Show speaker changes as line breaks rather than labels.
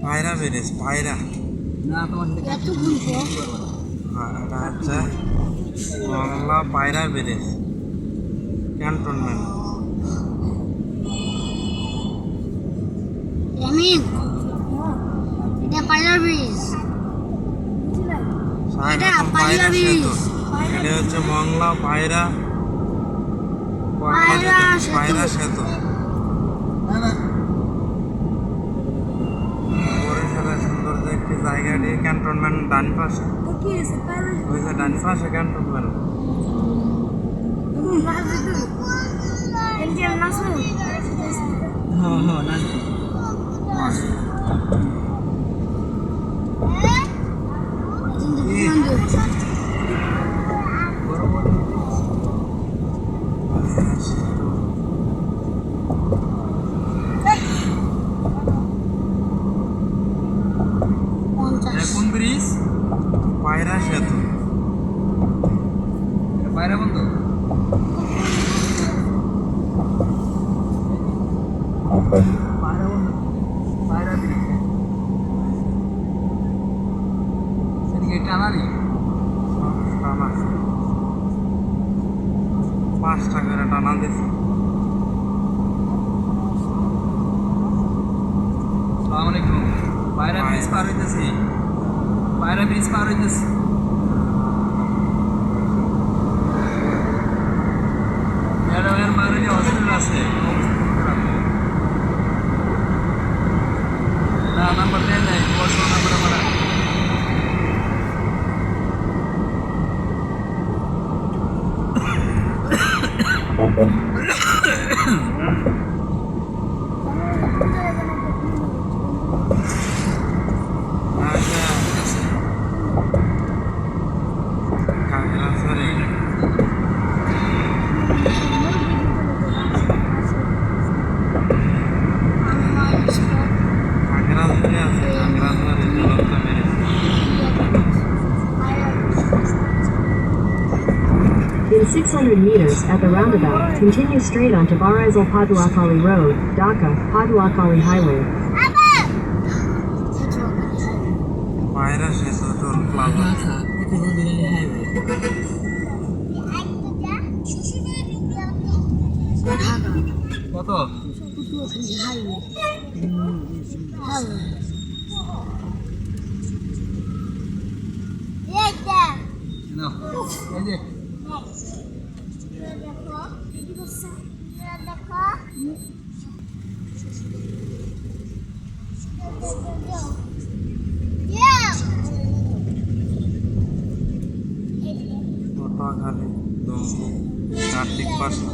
পায়রা ব্রিজ, পায়রা এটা হচ্ছে মংলা পায়রা ব্রিজ ক্যান্টনমেন্ট। এটা হচ্ছে মংলা পায়রা পায়রা সেতু। বরিশালের সুন্দর যে একটি জায়গাটি ক্যান্টনমেন্ট ডান পাশে, ওই যে ডান পাশে ক্যান্টনমেন্ট।
কোন ব্রিজ?
পায়রা সেতু।
পায়রা বন্ধ। পায়রা বন্ধ, পায়রা ব্রিজ। সেদিকে টানা নেই,
টানা 5টা করে টানা দিচ্ছে।
আসসালামু আলাইকুম। পায়রা ব্রিজ পার হইতেছি, পায়রা ব্রিজ পার হইতেছি। ম্যাডামের মায়ের যে হসপিটাল আছে না, নাম্বার দেয় নাই, পড়াশোনা নাম্বার আমার।
In 600 meters at the roundabout, continue straight onto Barisal Paduakali Road, Dhaka, Paduakali Highway.
পায়রা সেতু টোল প্লাজা।
কত? এই যে
নোটাখালী, দমকল, চারদিক পাশে